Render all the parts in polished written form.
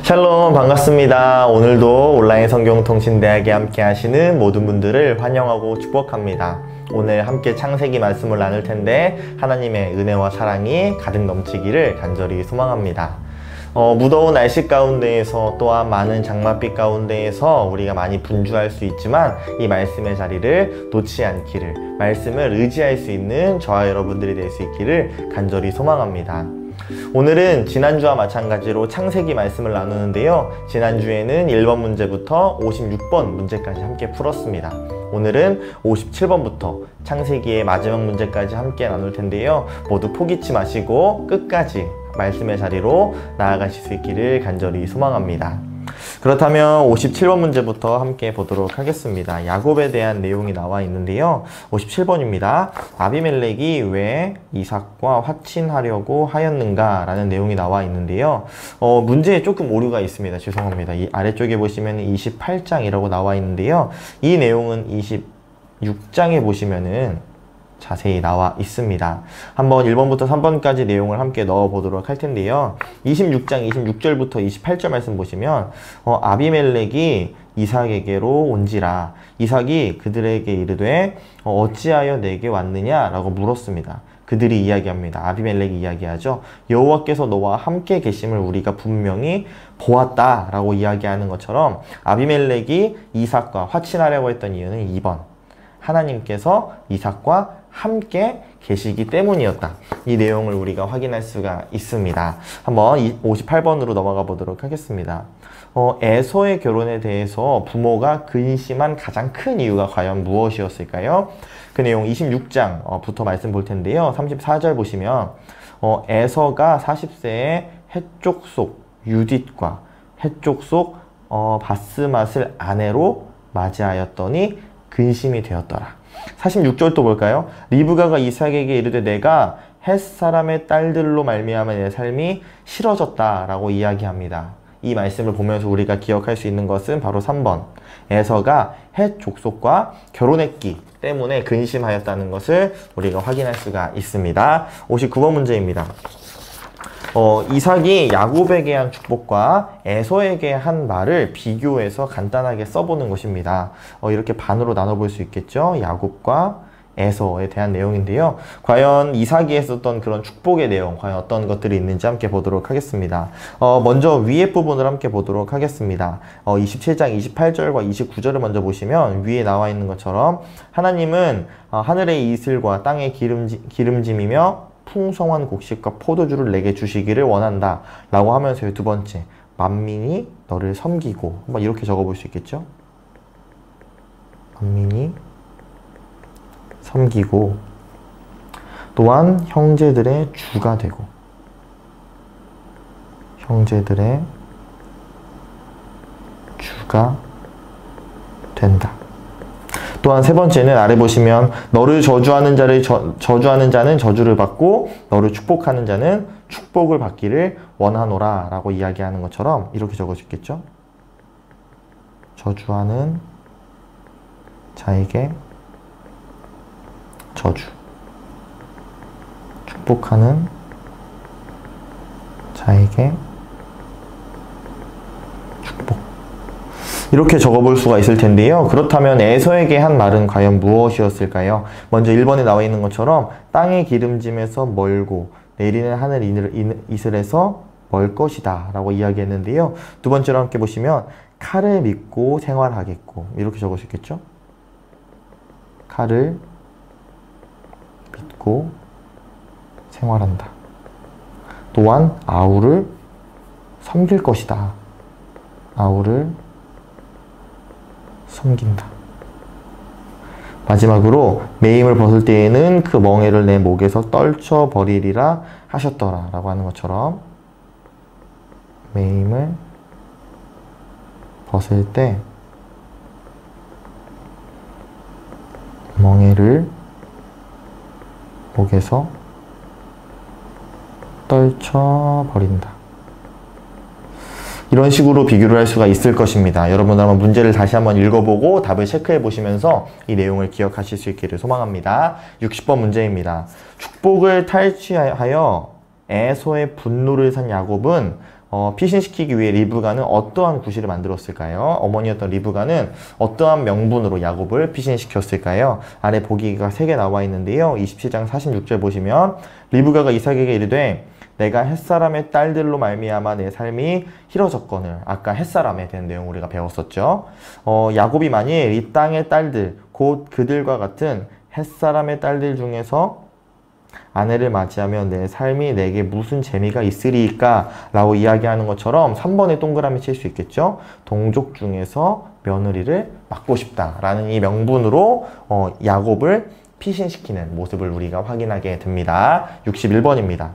샬롬 반갑습니다. 오늘도 온라인 성경통신대학에 함께 하시는 모든 분들을 환영하고 축복합니다. 오늘 함께 창세기 말씀을 나눌 텐데 하나님의 은혜와 사랑이 가득 넘치기를 간절히 소망합니다. 무더운 날씨 가운데에서 또한 많은 장맛빛 가운데에서 우리가 많이 분주할 수 있지만 이 말씀의 자리를 놓지 않기를, 말씀을 의지할 수 있는 저와 여러분들이 될 수 있기를 간절히 소망합니다. 오늘은 지난주와 마찬가지로 창세기 말씀을 나누는데요. 지난주에는 1번 문제부터 56번 문제까지 함께 풀었습니다. 오늘은 57번부터 창세기의 마지막 문제까지 함께 나눌 텐데요. 모두 포기치 마시고 끝까지 말씀의 자리로 나아가실 수 있기를 간절히 소망합니다. 그렇다면 57번 문제부터 함께 보도록 하겠습니다. 야곱에 대한 내용이 나와 있는데요. 57번입니다. 아비멜렉이 왜 이삭과 화친하려고 하였는가? 라는 내용이 나와 있는데요. 문제에 조금 오류가 있습니다. 죄송합니다. 이 아래쪽에 보시면 28장이라고 나와 있는데요. 이 내용은 26장에 보시면은 자세히 나와 있습니다. 한번 1번부터 3번까지 내용을 함께 넣어 보도록 할 텐데요. 26장 26절부터 28절 말씀 보시면 아비멜렉이 이삭에게로 온지라 이삭이 그들에게 이르되 어찌하여 내게 왔느냐 라고 물었습니다. 그들이 이야기합니다. 아비멜렉이 이야기하죠. 여호와께서 너와 함께 계심을 우리가 분명히 보았다 라고 이야기하는 것처럼 아비멜렉이 이삭과 화친하려고 했던 이유는 2번 하나님께서 이삭과 함께 계시기 때문이었다. 이 내용을 우리가 확인할 수가 있습니다. 한번 58번으로 넘어가 보도록 하겠습니다. 에서의 결혼에 대해서 부모가 근심한 가장 큰 이유가 과연 무엇이었을까요? 그 내용 26장부터 말씀 볼 텐데요. 34절 보시면 에서가 40세에 헷족 속 유딧과 헷족 속 바스맛을 아내로 맞이하였더니 근심이 되었더라. 46절 또 볼까요? 리브가가 이삭에게 이르되 내가 헷 사람의 딸들로 말미암아 내 삶이 싫어졌다 라고 이야기합니다. 이 말씀을 보면서 우리가 기억할 수 있는 것은 바로 3번 에서가 헷 족속과 결혼했기 때문에 근심하였다는 것을 우리가 확인할 수가 있습니다. 59번 문제입니다. 이삭이 야곱에게 한 축복과 에서에게 한 말을 비교해서 간단하게 써보는 것입니다. 이렇게 반으로 나눠볼 수 있겠죠. 야곱과 에서에 대한 내용인데요. 과연 이삭이 했었던 그런 축복의 내용, 과연 어떤 것들이 있는지 함께 보도록 하겠습니다. 먼저 위에 부분을 함께 보도록 하겠습니다. 27장 28절과 29절을 먼저 보시면 위에 나와 있는 것처럼 하나님은 하늘의 이슬과 땅의 기름짐이며 풍성한 곡식과 포도주를 내게 주시기를 원한다 라고 하면서요. 두 번째, 만민이 너를 섬기고, 한번 이렇게 적어볼 수 있겠죠? 만민이 섬기고 또한 형제들의 주가 되고 형제들의 주가 된다. 또한 세 번째는 아래 보시면 너를 저주하는 자는 저주를 받고 너를 축복하는 자는 축복을 받기를 원하노라 라고 이야기하는 것처럼 이렇게 적을 수 있겠죠? 저주하는 자에게 저주, 축복하는 자에게 축복. 이렇게 적어볼 수가 있을 텐데요. 그렇다면 에서에게 한 말은 과연 무엇이었을까요? 먼저 1번에 나와 있는 것처럼 땅의 기름짐에서 멀고 내리는 하늘 이슬에서 멀 것이다 라고 이야기했는데요. 두 번째로 함께 보시면 칼을 믿고 생활하겠고, 이렇게 적을 수 있겠죠? 칼을 믿고 생활한다. 또한 아우를 섬길 것이다. 아우를 섬긴다. 마지막으로 매임을 벗을 때에는 그 멍에를 내 목에서 떨쳐 버리리라 하셨더라 라고 하는 것처럼 매임을 벗을 때 멍에를 목에서 떨쳐 버린다. 이런 식으로 비교를 할 수가 있을 것입니다. 여러분 한번 문제를 다시 한번 읽어보고 답을 체크해 보시면서 이 내용을 기억하실 수 있기를 소망합니다. 60번 문제입니다. 축복을 탈취하여 에서의 분노를 산 야곱은 피신시키기 위해 리브가는 어떠한 구실을 만들었을까요? 어머니였던 리브가는 어떠한 명분으로 야곱을 피신시켰을까요? 아래 보기가 3개 나와 있는데요. 27장 46절 보시면 리브가가 이삭에게 이르되 내가 햇사람의 딸들로 말미암아 내 삶이 희러졌거늘. 아까 햇사람에 대한 내용 우리가 배웠었죠. 야곱이 만일 이 땅의 딸들 곧 그들과 같은 햇사람의 딸들 중에서 아내를 맞이하면 내 삶이 내게 무슨 재미가 있으리까? 라고 이야기하는 것처럼 3번에 동그라미 칠 수 있겠죠. 동족 중에서 며느리를 맡고 싶다 라는 이 명분으로 야곱을 피신시키는 모습을 우리가 확인하게 됩니다. 61번입니다.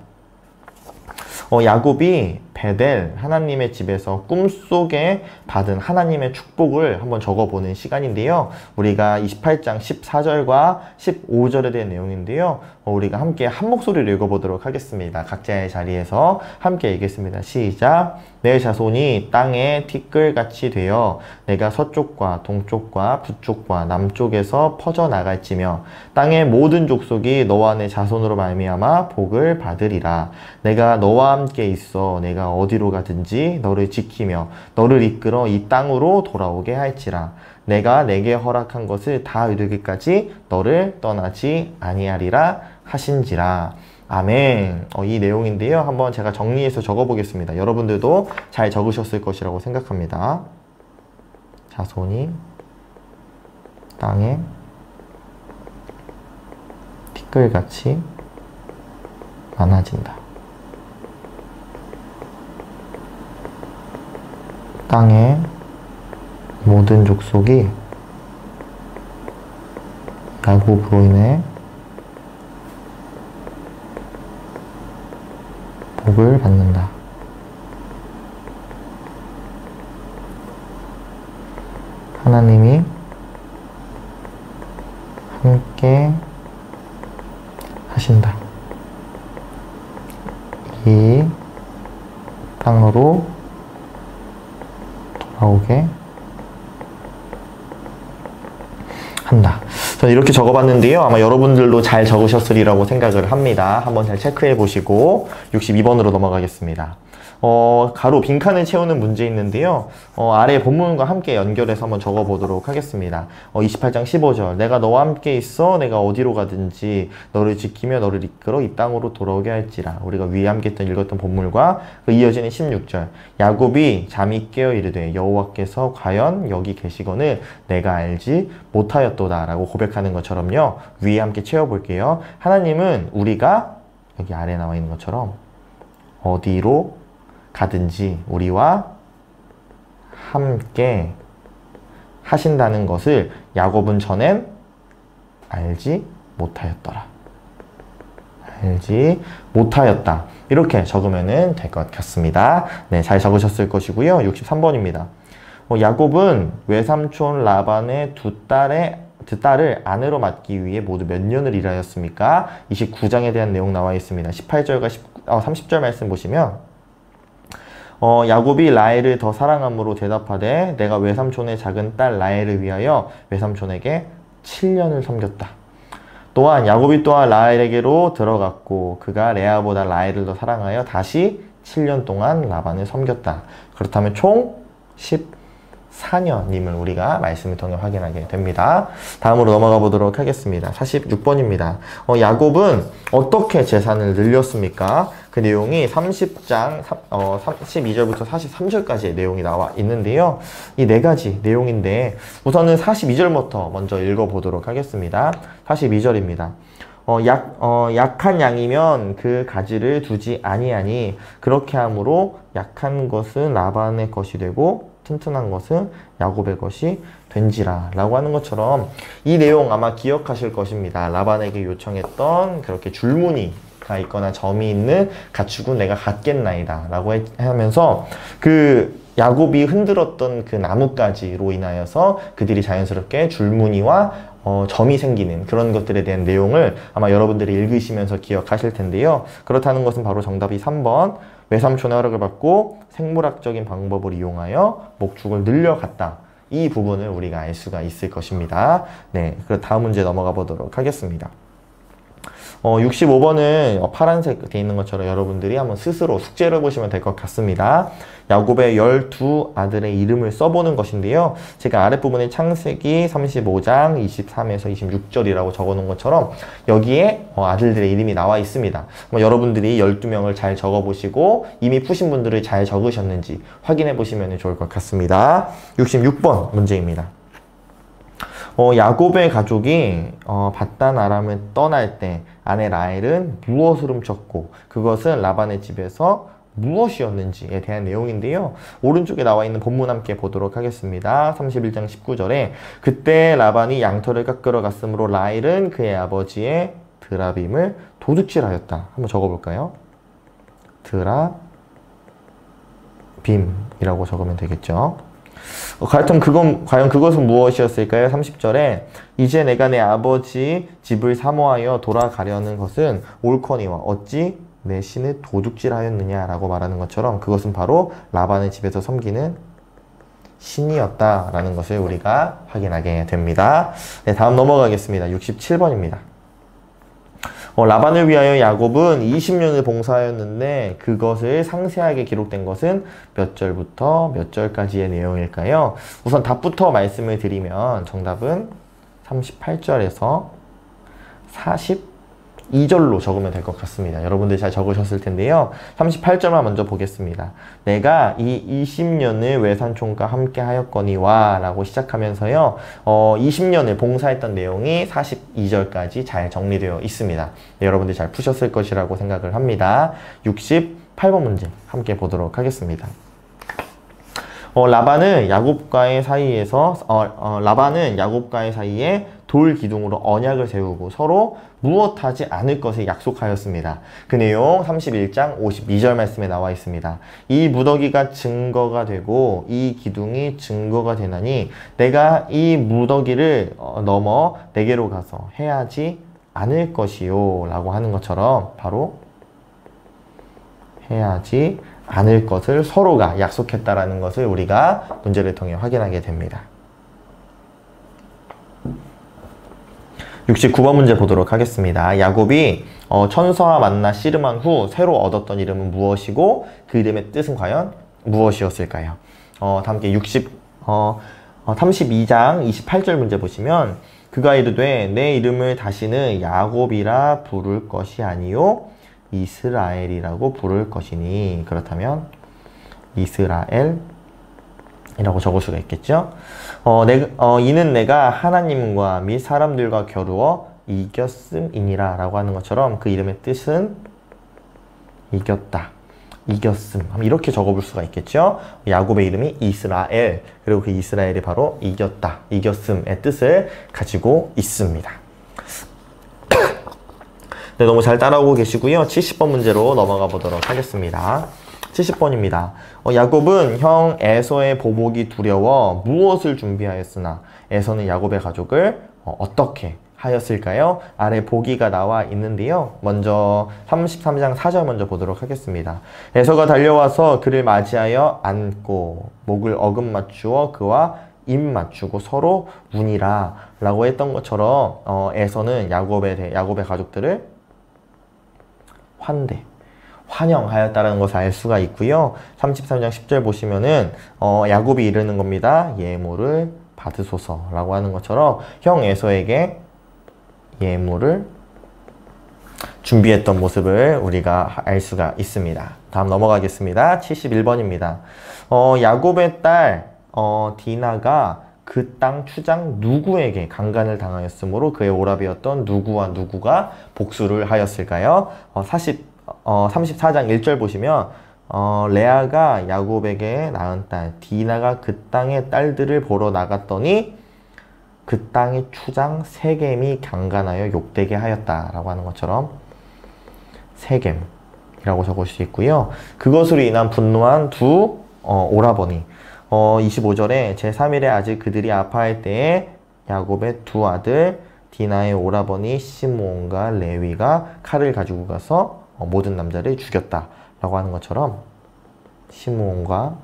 야곱이 베델 하나님의 집에서 꿈속에 받은 하나님의 축복을 한번 적어보는 시간인데요. 우리가 28장 14절과 15절에 대한 내용인데요. 우리가 함께 한 목소리로 읽어보도록 하겠습니다. 각자의 자리에서 함께 읽겠습니다. 시작! 내 자손이 땅에 티끌같이 되어 내가 서쪽과 동쪽과 북쪽과 남쪽에서 퍼져나갈지며 땅의 모든 족속이 너와 내 자손으로 말미암아 복을 받으리라. 내가 너와 함께 있어 내가 어디로 가든지 너를 지키며 너를 이끌어 이 땅으로 돌아오게 할지라. 내가 내게 허락한 것을 다 이루기까지 너를 떠나지 아니하리라 하신지라. 아멘. 이 내용인데요. 한번 제가 정리해서 적어보겠습니다. 여러분들도 잘 적으셨을 것이라고 생각합니다. 자손이 땅에 티끌같이 많아진다. 땅의 모든 족속이 야곱으로 인해 복을 받는다. 하나님이 함께 하신다. 이 땅으로 돌아오게 한다. 저는 이렇게 적어봤는데요. 아마 여러분들도 잘 적으셨으리라고 생각을 합니다. 한번 잘 체크해 보시고 62번으로 넘어가겠습니다. 가로 빈칸을 채우는 문제 있는데요. 아래 본문과 함께 연결해서 한번 적어보도록 하겠습니다. 28장 15절 내가 너와 함께 있어 내가 어디로 가든지 너를 지키며 너를 이끌어 이 땅으로 돌아오게 할지라. 우리가 위에 함께 읽었던 본문과 그 이어지는 16절 야곱이 잠이 깨어 이르되 여호와께서 과연 여기 계시거늘 내가 알지 못하였도다 라고 고백하는 것처럼요. 위에 함께 채워볼게요. 하나님은 우리가 여기 아래에 나와 있는 것처럼 어디로 가든지 우리와 함께 하신다는 것을 야곱은 전엔 알지 못하였더라. 알지 못하였다. 이렇게 적으면 될 것 같습니다. 네, 잘 적으셨을 것이고요. 63번입니다. 야곱은 외삼촌 라반의 두 딸을 아내로 맡기 위해 모두 몇 년을 일하였습니까? 29장에 대한 내용 나와 있습니다. 18절과 30절 말씀 보시면 야곱이 라헬을 더 사랑함으로 대답하되 내가 외삼촌의 작은 딸 라헬을 위하여 외삼촌에게 7년을 섬겼다. 또한 야곱이 또한 라헬에게로 들어갔고 그가 레아보다 라헬을 더 사랑하여 다시 7년 동안 라반을 섬겼다. 그렇다면 총 14년임을 우리가 말씀을 통해 확인하게 됩니다. 다음으로 넘어가 보도록 하겠습니다. 46번입니다. 야곱은 어떻게 재산을 늘렸습니까? 그 내용이 30장 32절부터 43절까지의 내용이 나와 있는데요. 이 네 가지 내용인데 우선은 42절부터 먼저 읽어보도록 하겠습니다. 42절입니다. 약한 양이면 그 가지를 두지 아니하니 그렇게 함으로 약한 것은 라반의 것이 되고 튼튼한 것은 야곱의 것이 된지라 라고 하는 것처럼 이 내용 아마 기억하실 것입니다. 라반에게 요청했던 그렇게 줄무늬가 있거나 점이 있는 가축은 내가 갖겠나이다 라고 하면서 그 야곱이 흔들었던 그 나뭇가지로 인하여서 그들이 자연스럽게 줄무늬와 점이 생기는 그런 것들에 대한 내용을 아마 여러분들이 읽으시면서 기억하실 텐데요. 그렇다는 것은 바로 정답이 3번 외삼촌의 허락을 받고 생물학적인 방법을 이용하여 목축을 늘려갔다. 이 부분을 우리가 알 수가 있을 것입니다. 네, 그럼 다음 문제 넘어가 보도록 하겠습니다. 65번은 파란색 돼 있는 것처럼 여러분들이 한번 스스로 숙제를 보시면 될 것 같습니다. 야곱의 12아들의 이름을 써보는 것인데요. 제가 아랫부분에 창세기 35장 23에서 26절이라고 적어놓은 것처럼 여기에 아들들의 이름이 나와 있습니다. 여러분들이 12명을 잘 적어보시고 이미 푸신 분들을 잘 적으셨는지 확인해 보시면 좋을 것 같습니다. 66번 문제입니다. 야곱의 가족이 바단 아람을 떠날 때 아내 라헬은 무엇을 훔쳤고 그것은 라반의 집에서 무엇이었는지에 대한 내용인데요. 오른쪽에 나와 있는 본문 함께 보도록 하겠습니다. 31장 19절에 그때 라반이 양털을 깎으러 갔으므로 라헬은 그의 아버지의 드라빔을 도둑질하였다. 한번 적어볼까요? 드라빔이라고 적으면 되겠죠. 과연 그것은 무엇이었을까요? 30절에 이제 내가 내 아버지 집을 사모하여 돌아가려는 것은 옳거니와 어찌 내 신을 도둑질하였느냐라고 말하는 것처럼 그것은 바로 라반의 집에서 섬기는 신이었다라는 것을 우리가 확인하게 됩니다. 네, 다음 넘어가겠습니다. 67번입니다. 라반을 위하여 야곱은 20년을 봉사하였는데 그것을 상세하게 기록된 것은 몇 절부터 몇 절까지의 내용일까요? 우선 답부터 말씀을 드리면 정답은 38절에서 42절로 적으면 될 것 같습니다. 여러분들 잘 적으셨을 텐데요. 38절만 먼저 보겠습니다. 내가 이 20년을 외산촌과 함께 하였거니와 라고 시작하면서요. 20년을 봉사했던 내용이 42절까지 잘 정리되어 있습니다. 네, 여러분들 잘 푸셨을 것이라고 생각을 합니다. 68번 문제 함께 보도록 하겠습니다. 라반은 야곱과의 사이에 돌 기둥으로 언약을 세우고 서로 무엇하지 않을 것을 약속하였습니다. 그 내용 31장 52절 말씀에 나와 있습니다. 이 무더기가 증거가 되고 이 기둥이 증거가 되나니 내가 이 무더기를 넘어 내게로 가서 해하지 않을 것이요 라고 하는 것처럼 바로 해하지 않을 것을 서로가 약속했다라는 것을 우리가 문제를 통해 확인하게 됩니다. 69번 문제 보도록 하겠습니다. 야곱이 천사와 만나 씨름한 후 새로 얻었던 이름은 무엇이고 그 이름의 뜻은 과연 무엇이었을까요? 다 함께 32장 28절 문제 보시면 그가 이르되 내 이름을 다시는 야곱이라 부를 것이 아니요 이스라엘이라고 부를 것이니 그렇다면 이스라엘 이라고 적을 수가 있겠죠. 이는 내가 하나님과 및 사람들과 겨루어 이겼음이니라 라고 하는 것처럼 그 이름의 뜻은 이겼다, 이겼음 이렇게 적어볼 수가 있겠죠. 야곱의 이름이 이스라엘, 그리고 그 이스라엘이 바로 이겼다, 이겼음의 뜻을 가지고 있습니다. 네, 너무 잘 따라오고 계시고요. 70번 문제로 넘어가 보도록 하겠습니다. 70번입니다. 야곱은 형 에서의 보복이 두려워 무엇을 준비하였으나 에서는 야곱의 가족을 어떻게 하였을까요? 아래 보기가 나와 있는데요. 먼저 33장 4절 먼저 보도록 하겠습니다. 에서가 달려와서 그를 맞이하여 안고 목을 어금 맞추어 그와 입 맞추고 서로 우니라 라고 했던 것처럼 에서는 야곱의 가족들을 환영하였다는 것을 알 수가 있고요. 33장 10절 보시면은 야곱이 이르는 겁니다. 예물을 받으소서라고 하는 것처럼 형 에서에게 예물을 준비했던 모습을 우리가 알 수가 있습니다. 다음 넘어가겠습니다. 71번입니다. 야곱의 딸 디나가 그 땅 추장 누구에게 강간을 당하였으므로 그의 오라비였던 누구와 누구가 복수를 하였을까요? 34장 1절 보시면 레아가 야곱에게 낳은 딸 디나가 그 땅의 딸들을 보러 나갔더니 그 땅의 추장 세겜이 강간하여 욕되게 하였다라고 하는 것처럼 세겜이라고 적을 수 있고요. 그것으로 인한 분노한 두 오라버니 25절에 제3일에 아직 그들이 아파할 때에 야곱의 두 아들 디나의 오라버니 시므온과 레위가 칼을 가지고 가서 모든 남자를 죽였다 라고 하는 것처럼 시므온과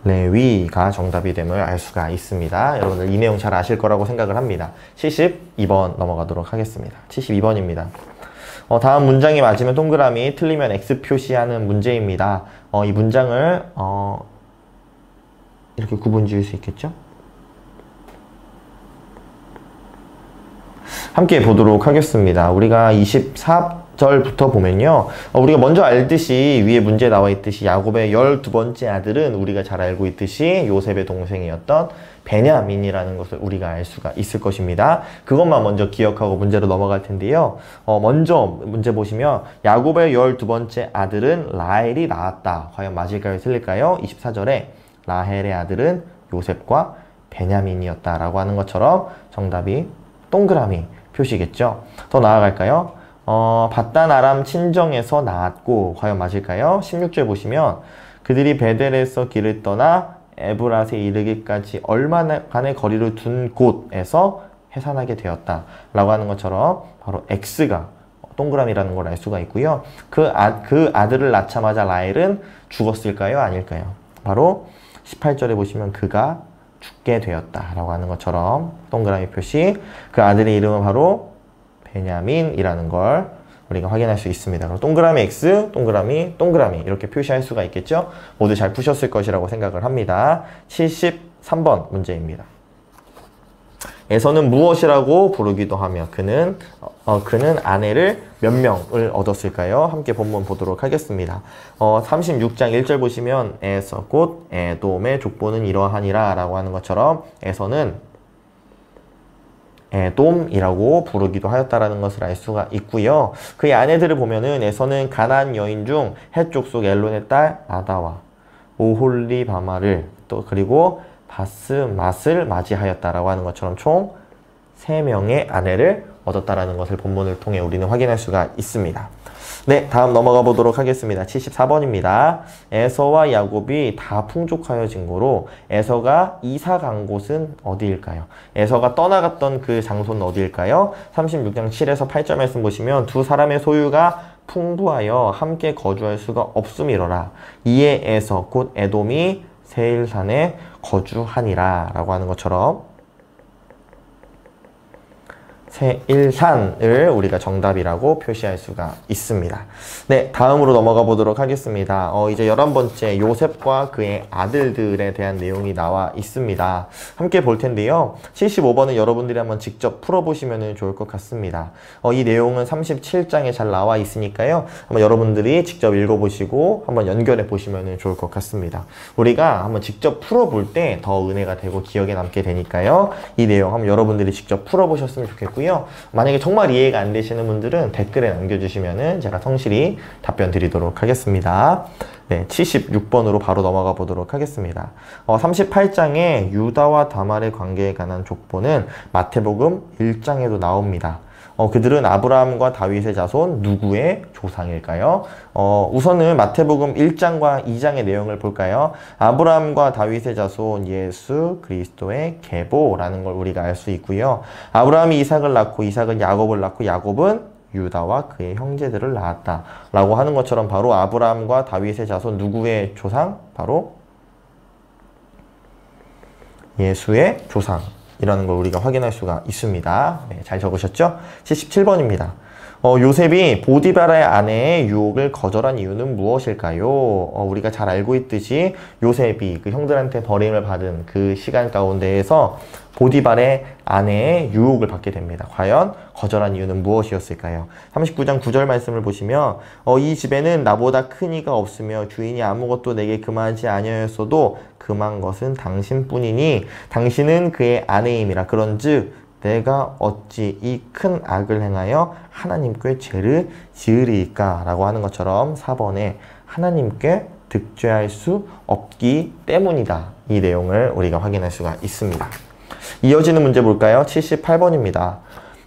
레위가 정답이 됨을 알 수가 있습니다. 여러분들 이 내용 잘 아실 거라고 생각을 합니다. 72번 넘어가도록 하겠습니다. 72번입니다. 다음 문장이 맞으면 동그라미, 틀리면 X 표시하는 문제입니다. 이 문장을 이렇게 구분 지을 수 있겠죠? 함께 보도록 하겠습니다. 우리가 24절부터 보면요. 우리가 먼저 알듯이 위에 문제에 나와 있듯이 야곱의 12번째 아들은 우리가 잘 알고 있듯이 요셉의 동생이었던 베냐민이라는 것을 우리가 알 수가 있을 것입니다. 그것만 먼저 기억하고 문제로 넘어갈 텐데요. 먼저 문제 보시면 야곱의 12번째 아들은 라헬이 낳았다. 과연 맞을까요? 틀릴까요? 24절에 라헬의 아들은 요셉과 베냐민이었다 라고 하는 것처럼 정답이 동그라미 표시겠죠. 더 나아갈까요? 바단 아람 친정에서 낳았고 과연 맞을까요? 16절 보시면 그들이 베델에서 길을 떠나 에브랏에 이르기까지 얼마간의 거리를 둔 곳에서 해산하게 되었다 라고 하는 것처럼 바로 X가 동그라미라는 걸 알 수가 있고요. 그 아들을 낳자마자 라헬은 죽었을까요? 아닐까요? 바로 18절에 보시면 그가 죽게 되었다 라고 하는 것처럼 동그라미 표시, 그 아들의 이름은 바로 베냐민이라는 걸 우리가 확인할 수 있습니다. 그럼 동그라미 X, 동그라미, 동그라미 이렇게 표시할 수가 있겠죠? 모두 잘 푸셨을 것이라고 생각을 합니다. 73번 문제입니다. 에서는 무엇이라고 부르기도 하며 그는 아내를 몇 명을 얻었을까요? 함께 본문 보도록 하겠습니다. 36장 1절 보시면 에서 곧 에돔의 족보는 이러하니라 라고 하는 것처럼 에서는 에돔이라고 부르기도 하였다라는 것을 알 수가 있고요. 그의 아내들을 보면은 에서는 가나안 여인 중 헷 족속 엘론의 딸 아다와 오홀리바마를 또 그리고 바스맛을 맞이하였다라고 하는 것처럼 총 3명의 아내를 얻었다라는 것을 본문을 통해 우리는 확인할 수가 있습니다. 네, 다음 넘어가 보도록 하겠습니다. 74번입니다. 에서와 야곱이 다 풍족하여진 고로 에서가 이사 간 곳은 어디일까요? 에서가 떠나갔던 그 장소는 어디일까요? 36장 7에서 8절 말씀 보시면 두 사람의 소유가 풍부하여 함께 거주할 수가 없음이로라. 이에 에서 곧 에돔이 세일산에 거주하니라 라고 하는 것처럼 세일산을 우리가 정답이라고 표시할 수가 있습니다. 네, 다음으로 넘어가 보도록 하겠습니다. 이제 11번째 요셉과 그의 아들들에 대한 내용이 나와 있습니다. 함께 볼 텐데요. 75번은 여러분들이 한번 직접 풀어보시면 좋을 것 같습니다. 이 내용은 37장에 잘 나와 있으니까요. 한번 여러분들이 직접 읽어보시고 한번 연결해 보시면 좋을 것 같습니다. 우리가 한번 직접 풀어볼 때 더 은혜가 되고 기억에 남게 되니까요. 이 내용 한번 여러분들이 직접 풀어보셨으면 좋겠고요. 만약에 정말 이해가 안 되시는 분들은 댓글에 남겨주시면 제가 성실히 답변 드리도록 하겠습니다. 네, 76번으로 바로 넘어가 보도록 하겠습니다. 38장에 유다와 다말의 관계에 관한 족보는 마태복음 1장에도 나옵니다. 그들은 아브라함과 다윗의 자손 누구의 조상일까요? 우선은 마태복음 1장과 2장의 내용을 볼까요? 아브라함과 다윗의 자손 예수 그리스도의 계보라는 걸 우리가 알 수 있고요. 아브라함이 이삭을 낳고 이삭은 야곱을 낳고 야곱은 유다와 그의 형제들을 낳았다 라고 하는 것처럼 바로 아브라함과 다윗의 자손 누구의 조상? 바로 예수의 조상 이라는 걸 우리가 확인할 수가 있습니다. 네, 잘 적으셨죠? 77번입니다. 요셉이 보디바라의 아내의 유혹을 거절한 이유는 무엇일까요? 우리가 잘 알고 있듯이 요셉이 그 형들한테 버림을 받은 그 시간 가운데에서 보디발의 아내의 유혹을 받게 됩니다. 과연 거절한 이유는 무엇이었을까요? 39장 9절 말씀을 보시면 이 집에는 나보다 큰 이가 없으며 주인이 아무것도 내게 금하지 아니하였어도 금한 것은 당신뿐이니 당신은 그의 아내임이라. 그런즉 내가 어찌 이 큰 악을 행하여 하나님께 죄를 지으리이까? 라고 하는 것처럼 4번에 하나님께 득죄할 수 없기 때문이다. 이 내용을 우리가 확인할 수가 있습니다. 이어지는 문제 볼까요? 78번입니다.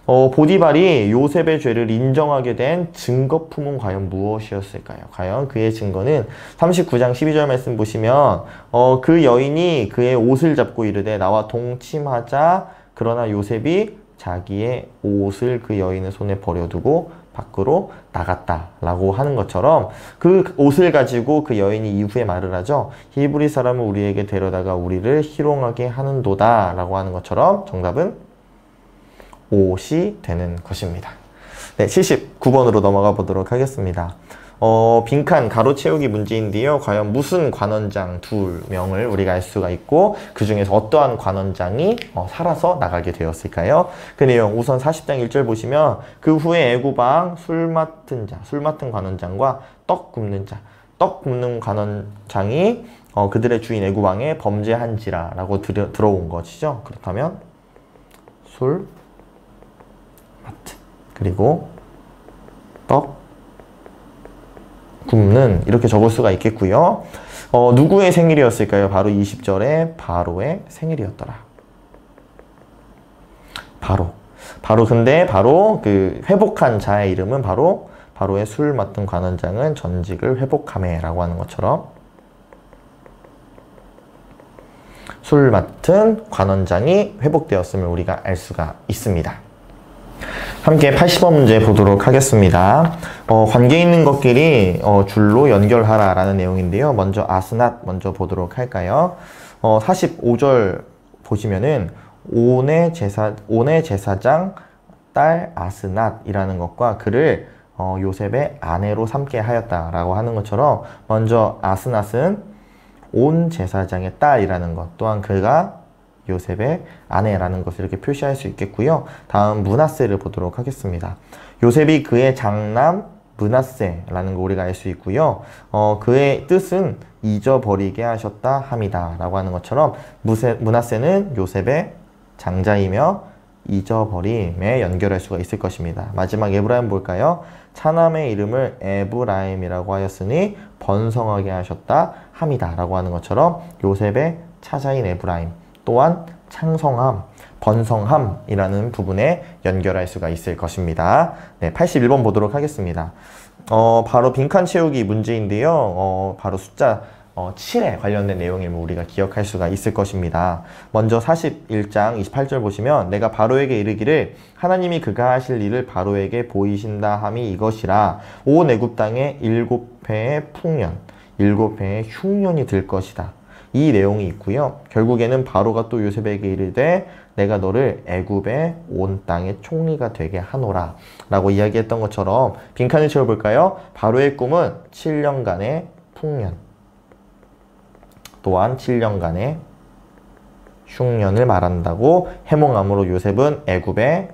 보디발이 요셉의 죄를 인정하게 된 증거품은 과연 무엇이었을까요? 과연 그의 증거는 39장 12절 말씀 보시면 그 여인이 그의 옷을 잡고 이르되 나와 동침하자. 그러나 요셉이 자기의 옷을 그 여인의 손에 버려두고 밖으로 나갔다라고 하는 것처럼 그 옷을 가지고 그 여인이 이후에 말을 하죠. 히브리 사람을 우리에게 데려다가 우리를 희롱하게 하는도다 라고 하는 것처럼 정답은 옷이 되는 것입니다. 네, 79번으로 넘어가 보도록 하겠습니다. 빈칸 가로 채우기 문제인데요. 과연 무슨 관원장 2명을 우리가 알 수가 있고 그 중에서 어떠한 관원장이 살아서 나가게 되었을까요? 그 내용 우선 40장 1절 보시면 그 후에 애굽왕 술 맡은 관원장과 떡 굽는 관원장이 그들의 주인 애굽왕에 범죄한지라 라고 들어온 것이죠. 그렇다면 술 맡은 그리고 떡 굽는 이렇게 적을 수가 있겠고요. 누구의 생일이었을까요? 바로 20절에 바로의 생일이었더라. 근데 바로 그 회복한 자의 이름은 바로의 술 맡은 관원장은 전직을 회복하매 라고 하는 것처럼 술 맡은 관원장이 회복되었음을 우리가 알 수가 있습니다. 함께 80번 문제 보도록 하겠습니다. 관계 있는 것끼리 줄로 연결하라 라는 내용인데요. 먼저 아스낫 먼저 보도록 할까요? 45절 보시면은 온의 제사장 딸 아스낫이라는 것과 그를 요셉의 아내로 삼게 하였다라고 하는 것처럼 먼저 아스낫은 온 제사장의 딸이라는 것 또한 그가 요셉의 아내라는 것을 이렇게 표시할 수 있겠고요. 다음 므낫세를 보도록 하겠습니다. 요셉이 그의 장남 므낫세라는 거 우리가 알 수 있고요. 그의 뜻은 잊어버리게 하셨다 함이다 라고 하는 것처럼 므낫세는 요셉의 장자이며 잊어버림에 연결할 수가 있을 것입니다. 마지막 에브라임 볼까요? 차남의 이름을 에브라임이라고 하였으니 번성하게 하셨다 함이다 라고 하는 것처럼 요셉의 차자인 에브라임 또한 창성함, 번성함이라는 부분에 연결할 수가 있을 것입니다. 네, 81번 보도록 하겠습니다. 바로 빈칸 채우기 문제인데요. 바로 숫자 7에 관련된 내용임을 우리가 기억할 수가 있을 것입니다. 먼저 41장 28절 보시면 내가 바로에게 이르기를 하나님이 그가 하실 일을 바로에게 보이신다 함이 이것이라 온 애굽 땅에 7회의 풍년, 7회의 흉년이 들 것이다. 이 내용이 있고요. 결국에는 바로가 또 요셉에게 이르되 내가 너를 애굽의 온 땅의 총리가 되게 하노라 라고 이야기했던 것처럼 빈칸을 채워볼까요? 바로의 꿈은 7년간의 풍년 또한 7년간의 흉년을 말한다고 해몽함으로 요셉은 애굽의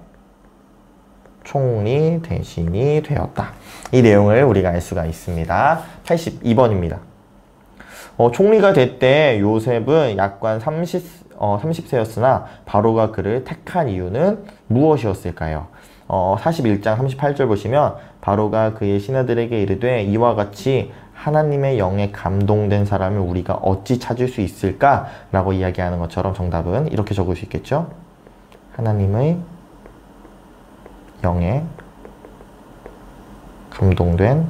총리 대신이 되었다. 이 내용을 우리가 알 수가 있습니다. 82번입니다. 총리가 될 때 요셉은 약관 30세였으나 바로가 그를 택한 이유는 무엇이었을까요? 41장 38절 보시면 바로가 그의 신하들에게 이르되 이와 같이 하나님의 영에 감동된 사람을 우리가 어찌 찾을 수 있을까? 라고 이야기하는 것처럼 정답은 이렇게 적을 수 있겠죠? 하나님의 영에 감동된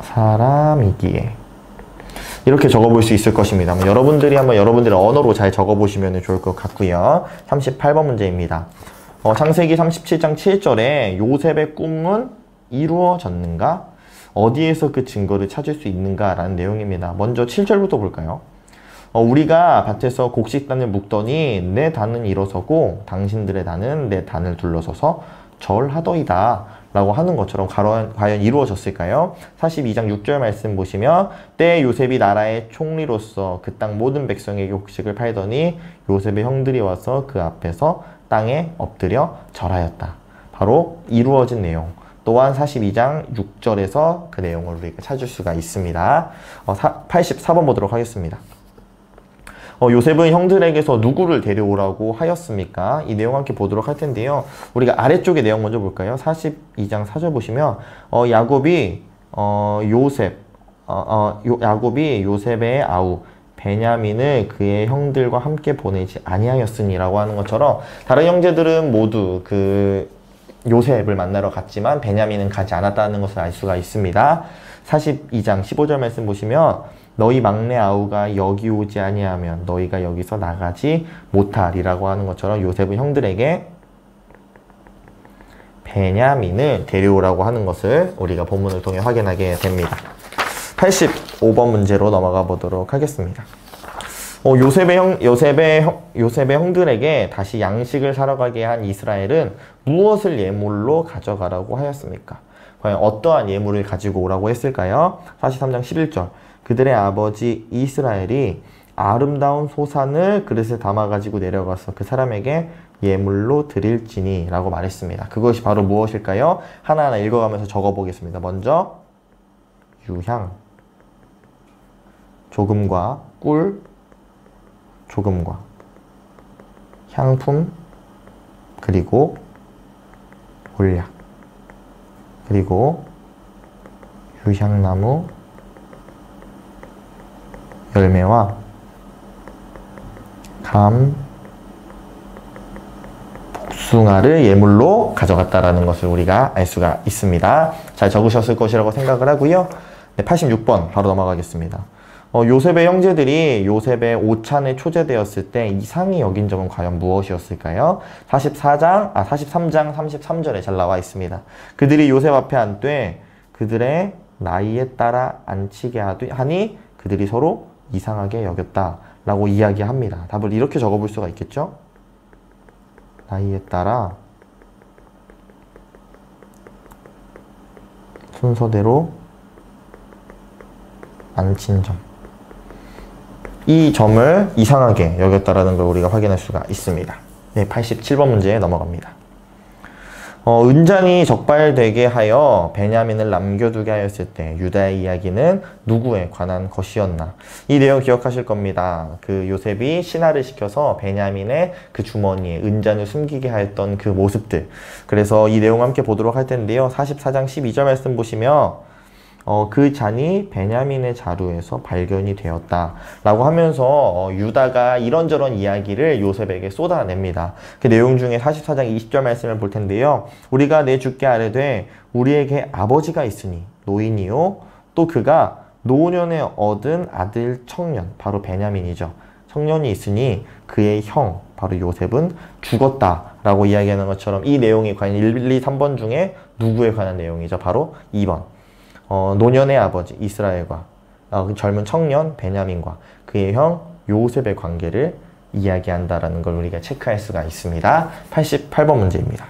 사람이기에 이렇게 적어볼 수 있을 것입니다. 여러분들의 언어로 잘 적어보시면 좋을 것 같고요. 38번 문제입니다. 창세기 37장 7절에 요셉의 꿈은 이루어졌는가? 어디에서 그 증거를 찾을 수 있는가? 라는 내용입니다. 먼저 7절부터 볼까요? 우리가 밭에서 곡식단을 묶더니 내 단은 일어서고 당신들의 단은 내 단을 둘러서서 절하더이다 라고 하는 것처럼 과연 이루어졌을까요? 42장 6절 말씀 보시면 때에 요셉이 나라의 총리로서 그 땅 모든 백성에게 곡식을 팔더니 요셉의 형들이 와서 그 앞에서 땅에 엎드려 절하였다. 바로 이루어진 내용. 또한 42장 6절에서 그 내용을 우리가 찾을 수가 있습니다. 84번 보도록 하겠습니다. 요셉은 형들에게서 누구를 데려오라고 하였습니까? 이 내용 함께 보도록 할 텐데요. 우리가 아래쪽의 내용 먼저 볼까요? 42장 4절 보시면 야곱이 요셉의 아우 베냐민을 그의 형들과 함께 보내지 아니하였으니라고 하는 것처럼 다른 형제들은 모두 그 요셉을 만나러 갔지만 베냐민은 가지 않았다는 것을 알 수가 있습니다. 42장 15절 말씀 보시면 너희 막내 아우가 여기 오지 아니하면 너희가 여기서 나가지 못하리라고 하는 것처럼 요셉은 형들에게 베냐민을 데려오라고 하는 것을 우리가 본문을 통해 확인하게 됩니다. 85번 문제로 넘어가 보도록 하겠습니다. 요셉의 형들에게 다시 양식을 사러 가게 한 이스라엘은 무엇을 예물로 가져가라고 하였습니까? 과연 어떠한 예물을 가지고 오라고 했을까요? 43장 11절. 그들의 아버지 이스라엘이 아름다운 소산을 그릇에 담아가지고 내려가서 그 사람에게 예물로 드릴지니 라고 말했습니다. 그것이 바로 무엇일까요? 하나하나 읽어가면서 적어보겠습니다. 먼저 유향, 조금과 꿀, 조금과 향품, 그리고 몰약, 그리고 유향나무, 열매와 감, 복숭아를 예물로 가져갔다라는 것을 우리가 알 수가 있습니다. 잘 적으셨을 것이라고 생각을 하고요. 네, 86번 바로 넘어가겠습니다. 요셉의 형제들이 요셉의 오찬에 초대되었을 때 이상히 여긴 점은 과연 무엇이었을까요? 43장 33절에 잘 나와 있습니다. 그들이 요셉 앞에 앉되 그들의 나이에 따라 앉히게 하니 그들이 서로 이상하게 여겼다 라고 이야기합니다. 답을 이렇게 적어볼 수가 있겠죠? 나이에 따라 순서대로 앉힌 점, 이 점을 이상하게 여겼다라는 걸 우리가 확인할 수가 있습니다. 네, 87번 문제에 넘어갑니다. 은잔이 적발되게 하여 베냐민을 남겨두게 하였을 때 유다의 이야기는 누구에 관한 것이었나? 이 내용 기억하실 겁니다. 그 요셉이 신하를 시켜서 베냐민의 그 주머니에 은잔을 숨기게 하였던 그 모습들. 그래서 이 내용 함께 보도록 할 텐데요. 44장 12절 말씀 보시면 그 잔이 베냐민의 자루에서 발견이 되었다 라고 하면서 유다가 이런저런 이야기를 요셉에게 쏟아냅니다. 그 내용 중에 44장 20절 말씀을 볼 텐데요. 우리가 내 주께 아뢰되 우리에게 아버지가 있으니 노인이요 또 그가 노년에 얻은 아들 청년, 바로 베냐민이죠. 청년이 있으니 그의 형 바로 요셉은 죽었다 라고 이야기하는 것처럼 이 내용이 과연 1, 2, 3번 중에 누구에 관한 내용이죠? 바로 2번 노년의 아버지 이스라엘과 젊은 청년 베냐민과 그의 형 요셉의 관계를 이야기한다라는 걸 우리가 체크할 수가 있습니다. 88번 문제입니다.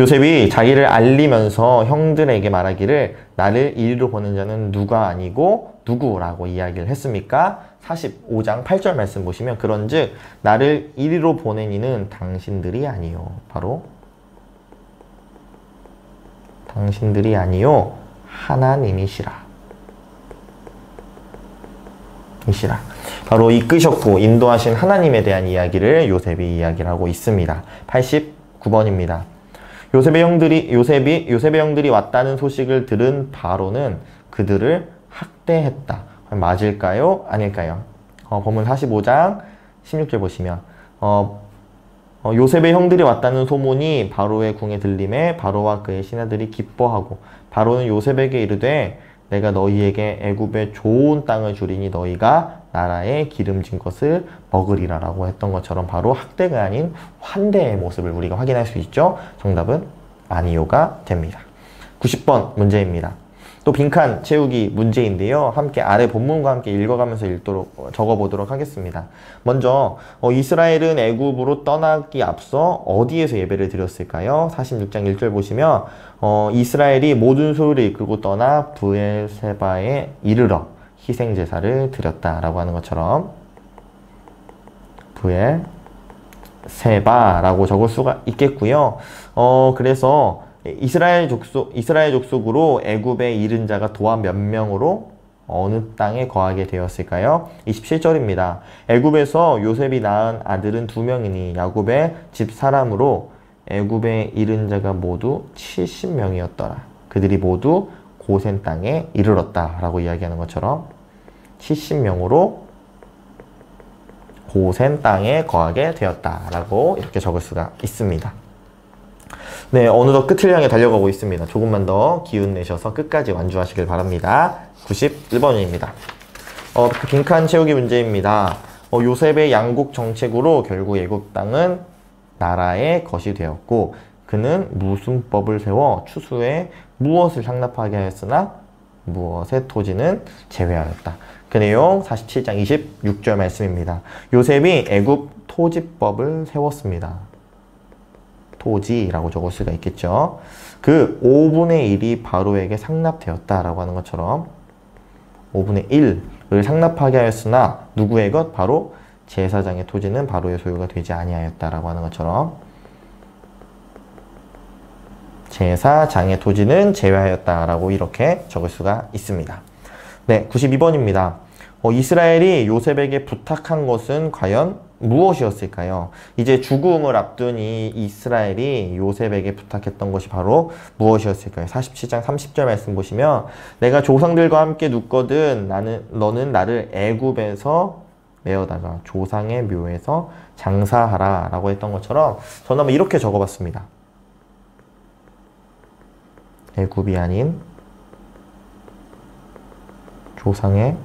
요셉이 자기를 알리면서 형들에게 말하기를 나를 이리로 보낸 자는 누가 아니고 누구라고 이야기를 했습니까? 45장 8절 말씀 보시면 그런즉 나를 이리로 보낸 이는 당신들이 아니요 바로 당신들이 아니요 하나님이시라. 바로 이끄셨고 인도하신 하나님에 대한 이야기를 요셉이 이야기를 하고 있습니다. 89번입니다. 요셉의 형들이 왔다는 소식을 들은 바로는 그들을 학대했다. 맞을까요? 아닐까요? 본문 45장 16절 보시면 요셉의 형들이 왔다는 소문이 바로의 궁에 들림에 바로와 그의 신하들이 기뻐하고 바로는 요셉에게 이르되 내가 너희에게 애굽의 좋은 땅을 주리니 너희가 나라의 기름진 것을 먹으리라 라고 했던 것처럼 바로 학대가 아닌 환대의 모습을 우리가 확인할 수 있죠. 정답은 아니요가 됩니다. 90번 문제입니다. 또 빈칸 채우기 문제인데요. 함께 아래 본문과 함께 읽어가면서 적어보도록 하겠습니다. 먼저 이스라엘은 애굽으로 떠나기 앞서 어디에서 예배를 드렸을까요? 46장 1절 보시면 이스라엘이 모든 소유를 이끌고 떠나 브엘세바에 이르러 희생제사를 드렸다라고 하는 것처럼 브엘세바라고 적을 수가 있겠고요. 그래서 이스라엘 족속으로 애굽에 이른 자가 도합 몇 명으로 어느 땅에 거하게 되었을까요? 27절입니다. 애굽에서 요셉이 낳은 아들은 2명이니 야곱의 집 사람으로 애굽에 이른 자가 모두 70명이었더라. 그들이 모두 고센 땅에 이르렀다 라고 이야기하는 것처럼 70명으로 고센 땅에 거하게 되었다 라고 이렇게 적을 수가 있습니다. 네, 어느덧 끝을 향해 달려가고 있습니다. 조금만 더 기운 내셔서 끝까지 완주하시길 바랍니다. 91번입니다. 빈칸 채우기 문제입니다. 요셉의 양국 정책으로 결국 애굽 땅은 나라의 것이 되었고 그는 무슨 법을 세워 추수에 무엇을 상납하게 하였으나 무엇의 토지는 제외하였다. 그 내용 47장 26절 말씀입니다. 요셉이 애굽 토지법을 세웠습니다. 토지라고 적을 수가 있겠죠. 그 5분의 1이 바로에게 상납되었다라고 하는 것처럼 5분의 1을 상납하게 하였으나 누구의 것? 바로 제사장의 토지는 바로의 소유가 되지 아니하였다라고 하는 것처럼 제사장의 토지는 제외하였다라고 이렇게 적을 수가 있습니다. 네, 92번입니다. 이스라엘이 요셉에게 부탁한 것은 과연 무엇이었을까요? 이제 죽음을 앞둔 이 이스라엘이 요셉에게 부탁했던 것이 바로 무엇이었을까요? 47장 30절 말씀 보시면 내가 조상들과 함께 눕거든 너는 나를 애굽에서 내어다가 조상의 묘에서 장사하라 라고 했던 것처럼 저는 한번 이렇게 적어봤습니다. 애굽이 아닌 조상의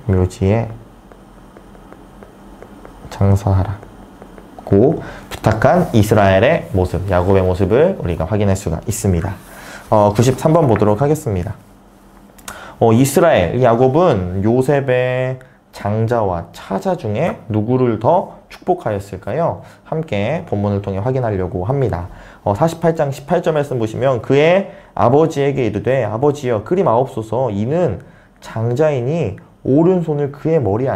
묘지에 장사하라고 부탁한 이스라엘의 모습, 야곱의 모습을 우리가 확인할 수가 있습니다. 93번 보도록 하겠습니다. 이스라엘, 야곱은 요셉의 장자와 차자 중에 누구를 더 축복하였을까요? 함께 본문을 통해 확인하려고 합니다. 48장 18절 말씀 보시면 그의 아버지에게 이르되 아버지여 그리 마옵소서 이는 장자이니 오른손을 그의 머리에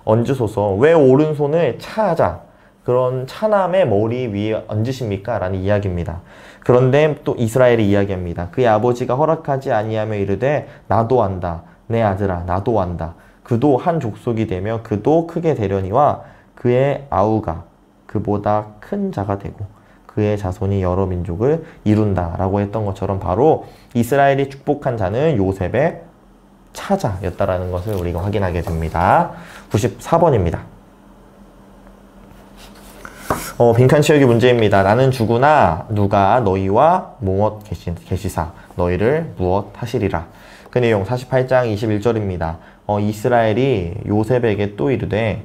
얹으소서. 왜 오른손을 차자 그런 차남의 머리 위에 얹으십니까? 라는 이야기입니다. 그런데 또 이스라엘이 이야기합니다. 그의 아버지가 허락하지 아니하며 이르되 나도 안다 내 아들아 나도 안다. 그도 한 족속이 되며 그도 크게 되려니와 그의 아우가 그보다 큰 자가 되고 그의 자손이 여러 민족을 이룬다 라고 했던 것처럼 바로 이스라엘이 축복한 자는 요셉의 차자였다라는 것을 우리가 확인하게 됩니다. 94번입니다. 빈칸 채우기 문제입니다. 나는 주구나 누가 너희와 무엇 계시사 너희를 무엇 하시리라. 그 내용 48장 21절입니다. 이스라엘이 요셉에게 또 이르되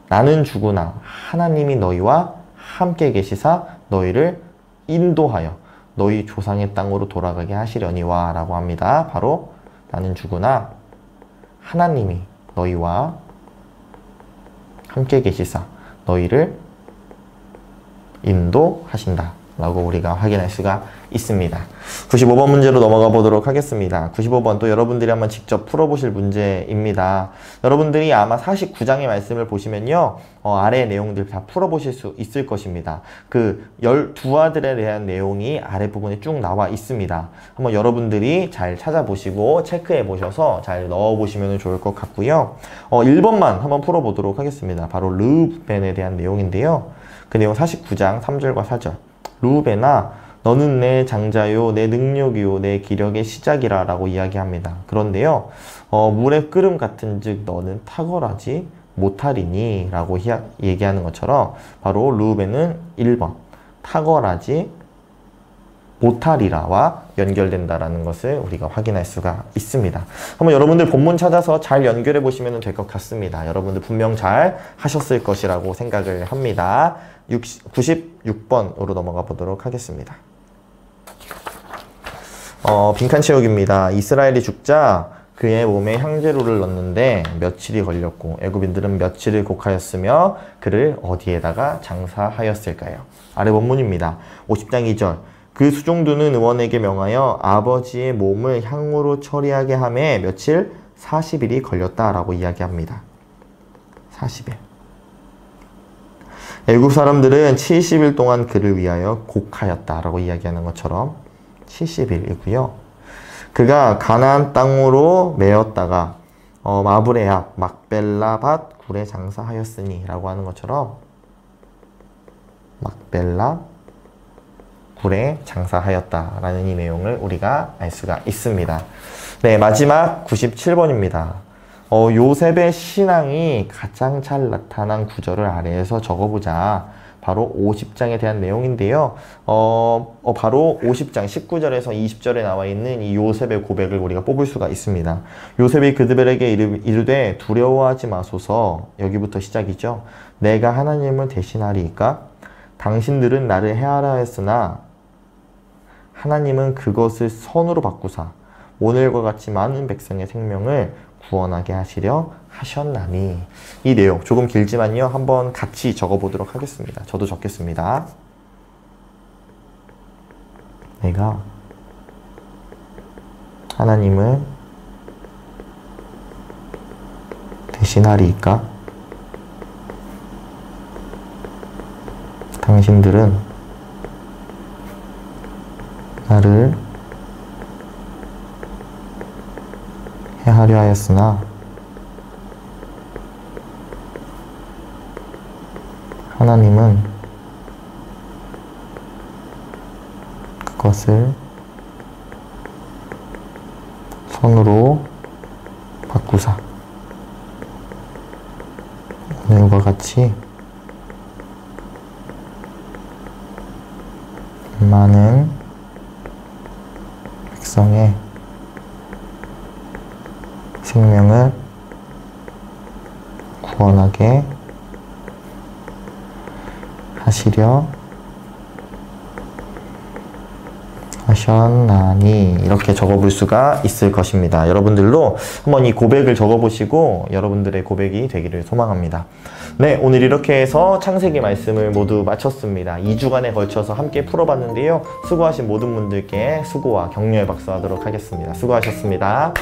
나는 주구나 하나님이 너희와 함께 계시사 너희를 인도하여 너희 조상의 땅으로 돌아가게 하시려니와 라고 합니다. 바로 나는 주구나 하나님이 너희와 함께 계시사 너희를 인도하신다 라고 우리가 확인할 수가 있습니다. 95번 문제로 넘어가 보도록 하겠습니다. 95번 또 여러분들이 한번 직접 풀어보실 문제입니다. 여러분들이 아마 49장의 말씀을 보시면요 아래 내용들 다 풀어보실 수 있을 것입니다. 그 12아들에 대한 내용이 아랫부분에 쭉 나와 있습니다. 한번 여러분들이 잘 찾아보시고 체크해 보셔서 잘 넣어보시면 좋을 것 같고요. 1번만 한번 풀어보도록 하겠습니다. 바로 르우벤에 대한 내용인데요. 그 내용 49장 3절과 4절. 르우벤아 너는 내 장자요 내 능력이요 내 기력의 시작이라 라고 이야기합니다. 그런데요 물의 끓음 같은 즉 너는 탁월하지 못하리니 라고 얘기하는 것처럼 바로 르우벤은 1번 탁월하지 못하리라와 연결된다라는 것을 우리가 확인할 수가 있습니다. 한번 여러분들 본문 찾아서 잘 연결해 보시면 될 것 같습니다. 여러분들 분명 잘 하셨을 것이라고 생각을 합니다. 96번으로 넘어가 보도록 하겠습니다. 빈칸 채우기입니다. 이스라엘이 죽자 그의 몸에 향재료를 넣는데 며칠이 걸렸고 애굽인들은 며칠을 곡하였으며 그를 어디에다가 장사하였을까요? 아래 본문입니다. 50장 2절 그 수종두는 의원에게 명하여 아버지의 몸을 향으로 처리하게 하매 며칠 40일이 걸렸다라고 이야기합니다. 40일. 애굽 사람들은 70일 동안 그를 위하여 곡하였다라고 이야기하는 것처럼 70일이고요. 그가 가나안 땅으로 메었다가 마브레 앞 막벨라밭 굴에 장사하였으니 라고 하는 것처럼 막벨라 굴에 장사하였다라는 이 내용을 우리가 알 수가 있습니다. 네, 마지막 97번입니다. 요셉의 신앙이 가장 잘 나타난 구절을 아래에서 적어보자. 바로 50장에 대한 내용인데요. 바로 50장 19절에서 20절에 나와 있는 이 요셉의 고백을 우리가 뽑을 수가 있습니다. 요셉이 그들에게 이르되 두려워하지 마소서. 여기부터 시작이죠. 내가 하나님을 대신하리이까 당신들은 나를 해하라 했으나 하나님은 그것을 선으로 바꾸사 오늘과 같이 많은 백성의 생명을 구원하게 하시려 하셨나니. 이 내용 조금 길지만요. 한번 같이 적어보도록 하겠습니다. 저도 적겠습니다. 내가 하나님을 대신하리이까? 당신들은 나를 해하려 하였으나 하나님은 그것을 선으로 바꾸사 오늘과 같이 많은 백성의 생명을 구원하게 하시려 하셨나니. 이렇게 적어볼 수가 있을 것입니다. 여러분들도 한번 이 고백을 적어보시고 여러분들의 고백이 되기를 소망합니다. 네, 오늘 이렇게 해서 창세기 말씀을 모두 마쳤습니다. 2주간에 걸쳐서 함께 풀어봤는데요. 수고하신 모든 분들께 수고와 격려의 박수 하도록 하겠습니다. 수고하셨습니다.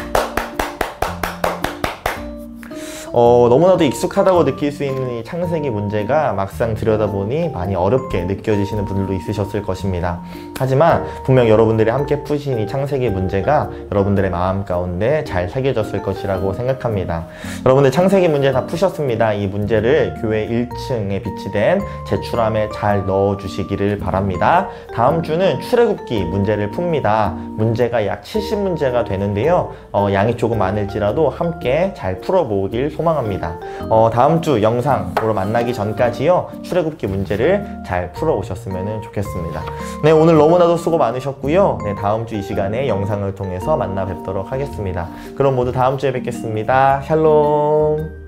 너무나도 익숙하다고 느낄 수 있는 이 창세기 문제가 막상 들여다보니 많이 어렵게 느껴지시는 분들도 있으셨을 것입니다. 하지만 분명 여러분들이 함께 푸신 이 창세기 문제가 여러분들의 마음 가운데 잘 새겨졌을 것이라고 생각합니다. 여러분들 창세기 문제 다 푸셨습니다. 이 문제를 교회 1층에 비치된 제출함에 잘 넣어주시기를 바랍니다. 다음 주는 출애굽기 문제를 풉니다. 문제가 약 70문제가 되는데요. 양이 조금 많을지라도 함께 잘 풀어보길 소망합니다. 다음 주 영상으로 만나기 전까지요. 출애굽기 문제를 잘 풀어오셨으면 좋겠습니다. 네, 오늘 너무나도 수고 많으셨고요. 네, 다음 주 이 시간에 영상을 통해서 만나 뵙도록 하겠습니다. 그럼 모두 다음 주에 뵙겠습니다. 샬롬.